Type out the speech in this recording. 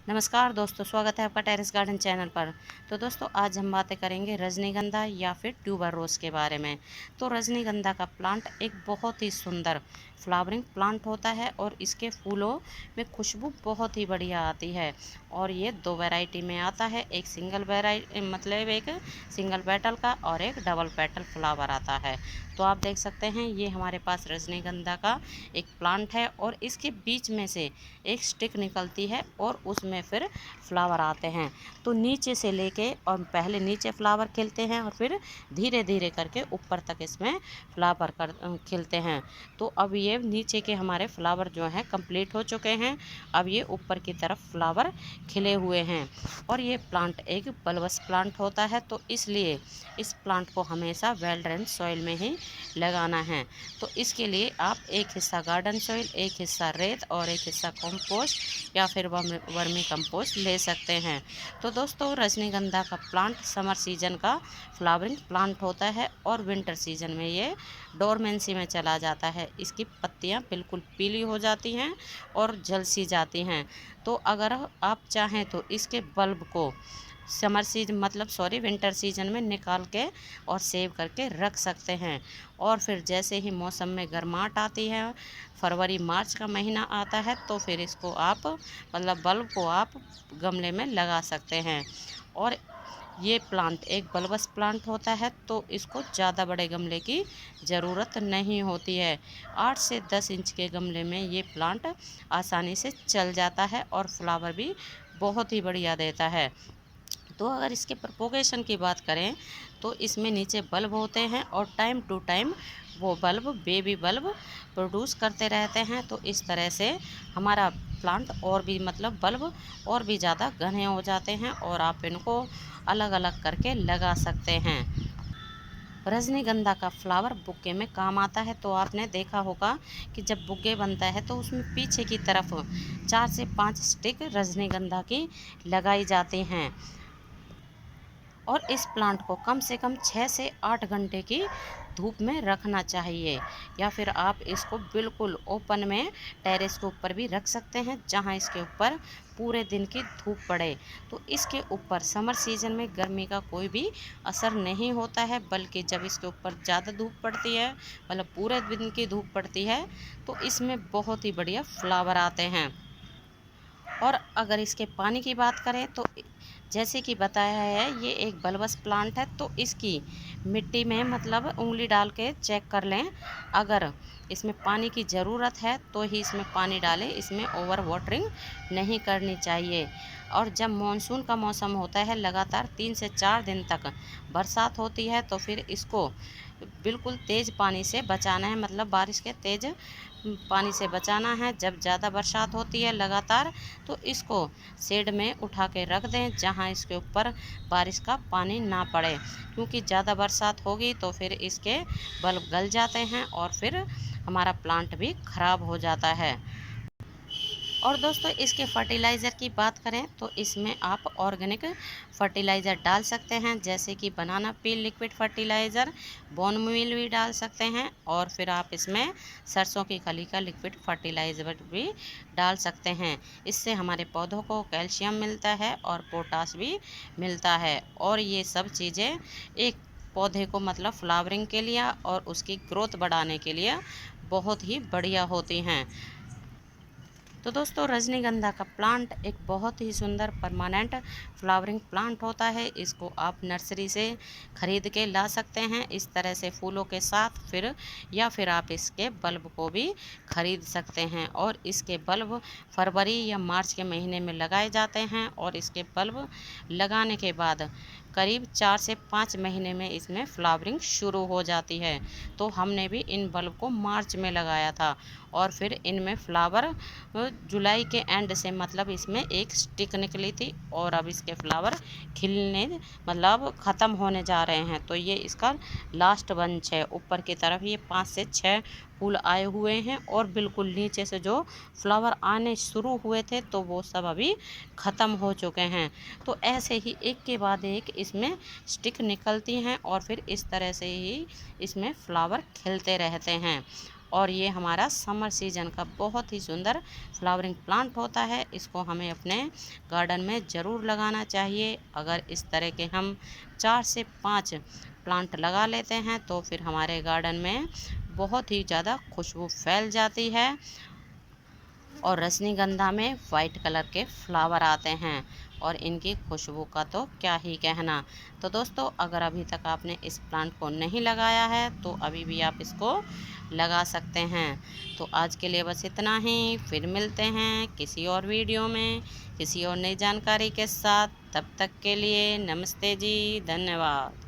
नमस्कार दोस्तों, स्वागत है आपका टेरेस गार्डन चैनल पर। तो दोस्तों आज हम बातें करेंगे रजनीगंधा या फिर ट्यूबर रोज़ के बारे में। तो रजनीगंधा का प्लांट एक बहुत ही सुंदर फ्लावरिंग प्लांट होता है और इसके फूलों में खुशबू बहुत ही बढ़िया आती है। और ये दो वैरायटी में आता है, एक सिंगल वैरायटी मतलब एक सिंगल पेटल का और एक डबल पेटल फ्लावर आता है। तो आप देख सकते हैं ये हमारे पास रजनीगंधा का एक प्लांट है और इसके बीच में से एक स्टिक निकलती है और उसमें फिर फ्लावर आते हैं। तो नीचे से लेके और पहले नीचे फ्लावर खिलते हैं और फिर धीरे धीरे करके ऊपर तक इसमें फ्लावर खिलते हैं। तो अब ये नीचे के हमारे फ्लावर जो हैं कंप्लीट हो चुके हैं। अब ये ऊपर की तरफ फ्लावर खिले हुए हैं और ये प्लांट एक बल्बस प्लांट होता है, तो इसलिए इस प्लांट को हमेशा वेल ड्रेन सॉइल में ही लगाना है। तो इसके लिए आप एक हिस्सा गार्डन सॉइल, एक हिस्सा रेत और एक हिस्सा कंपोस्ट या फिर वर्मी कंपोस्ट ले सकते हैं। तो दोस्तों रजनीगंधा का प्लांट समर सीजन का फ्लावरिंग प्लांट होता है और विंटर सीजन में ये डोरमेंसी में चला जाता है। इसकी पत्तियां बिल्कुल पीली हो जाती हैं और जल सी जाती हैं। तो अगर आप चाहें तो इसके बल्ब को समर सीजन मतलब सॉरी विंटर सीजन में निकाल के और सेव करके रख सकते हैं। और फिर जैसे ही मौसम में गर्माहट आती है, फरवरी मार्च का महीना आता है, तो फिर इसको आप मतलब बल्ब को आप गमले में लगा सकते हैं। और ये प्लांट एक बल्बस प्लांट होता है, तो इसको ज़्यादा बड़े गमले की ज़रूरत नहीं होती है। 8 से 10 इंच के गमले में ये प्लांट आसानी से चल जाता है और फ्लावर भी बहुत ही बढ़िया देता है। तो अगर इसके प्रोपोगेशन की बात करें तो इसमें नीचे बल्ब होते हैं और टाइम टू टाइम वो बल्ब बेबी बल्ब प्रोड्यूस करते रहते हैं। तो इस तरह से हमारा प्लांट और भी मतलब बल्ब और भी ज़्यादा घने हो जाते हैं और आप इनको अलग अलग करके लगा सकते हैं। रजनीगंधा का फ्लावर बुके में काम आता है। तो आपने देखा होगा कि जब बुके बनता है तो उसमें पीछे की तरफ 4 से 5 स्टिक रजनीगंधा की लगाई जाती हैं। और इस प्लांट को कम से कम 6 से 8 घंटे की धूप में रखना चाहिए, या फिर आप इसको बिल्कुल ओपन में टेरेस के ऊपर भी रख सकते हैं जहां इसके ऊपर पूरे दिन की धूप पड़े। तो इसके ऊपर समर सीजन में गर्मी का कोई भी असर नहीं होता है, बल्कि जब इसके ऊपर ज़्यादा धूप पड़ती है मतलब पूरे दिन की धूप पड़ती है तो इसमें बहुत ही बढ़िया फ्लावर आते हैं। और अगर इसके पानी की बात करें तो जैसे कि बताया है ये एक बल्बस प्लांट है, तो इसकी मिट्टी में मतलब उंगली डाल के चेक कर लें। अगर इसमें पानी की ज़रूरत है तो ही इसमें पानी डालें, इसमें ओवर वाटरिंग नहीं करनी चाहिए। और जब मानसून का मौसम होता है लगातार 3 से 4 दिन तक बरसात होती है, तो फिर इसको बिल्कुल तेज़ पानी से बचाना है, मतलब बारिश के तेज़ पानी से बचाना है। जब ज़्यादा बरसात होती है लगातार तो इसको शेड में उठा के रख दें जहां इसके ऊपर बारिश का पानी ना पड़े, क्योंकि ज़्यादा बरसात होगी तो फिर इसके बल्ब गल जाते हैं और फिर हमारा प्लांट भी ख़राब हो जाता है। और दोस्तों इसके फर्टिलाइज़र की बात करें तो इसमें आप ऑर्गेनिक फर्टिलाइज़र डाल सकते हैं, जैसे कि बनाना पील लिक्विड फर्टिलाइज़र, बोन मील भी डाल सकते हैं और फिर आप इसमें सरसों की खली का लिक्विड फर्टिलाइज़र भी डाल सकते हैं। इससे हमारे पौधों को कैल्शियम मिलता है और पोटास भी मिलता है। और ये सब चीज़ें एक पौधे को मतलब फ्लावरिंग के लिए और उसकी ग्रोथ बढ़ाने के लिए बहुत ही बढ़िया होती हैं। तो दोस्तों रजनीगंधा का प्लांट एक बहुत ही सुंदर परमानेंट फ्लावरिंग प्लांट होता है। इसको आप नर्सरी से ख़रीद के ला सकते हैं इस तरह से फूलों के साथ, फिर या फिर आप इसके बल्ब को भी ख़रीद सकते हैं। और इसके बल्ब फरवरी या मार्च के महीने में लगाए जाते हैं और इसके बल्ब लगाने के बाद करीब 4 से 5 महीने में इसमें फ्लावरिंग शुरू हो जाती है। तो हमने भी इन बल्ब को मार्च में लगाया था और फिर इनमें फ्लावर जुलाई के एंड से मतलब इसमें एक स्टिक निकली थी और अब इसके फ्लावर खिलने मतलब ख़त्म होने जा रहे हैं। तो ये इसका लास्ट बंच है। ऊपर की तरफ ये 5 से 6 फूल आए हुए हैं और बिल्कुल नीचे से जो फ्लावर आने शुरू हुए थे तो वो सब अभी ख़त्म हो चुके हैं। तो ऐसे ही एक के बाद एक इसमें स्टिक निकलती हैं और फिर इस तरह से ही इसमें फ्लावर खिलते रहते हैं। और ये हमारा समर सीजन का बहुत ही सुंदर फ्लावरिंग प्लांट होता है। इसको हमें अपने गार्डन में ज़रूर लगाना चाहिए। अगर इस तरह के हम 4 से 5 प्लांट लगा लेते हैं तो फिर हमारे गार्डन में बहुत ही ज़्यादा खुशबू फैल जाती है और रजनीगंधा में वाइट कलर के फ्लावर आते हैं और इनकी खुशबू का तो क्या ही कहना। तो दोस्तों, अगर अभी तक आपने इस प्लांट को नहीं लगाया है तो अभी भी आप इसको लगा सकते हैं। तो आज के लिए बस इतना ही, फिर मिलते हैं किसी और वीडियो में किसी और नई जानकारी के साथ। तब तक के लिए नमस्ते जी, धन्यवाद।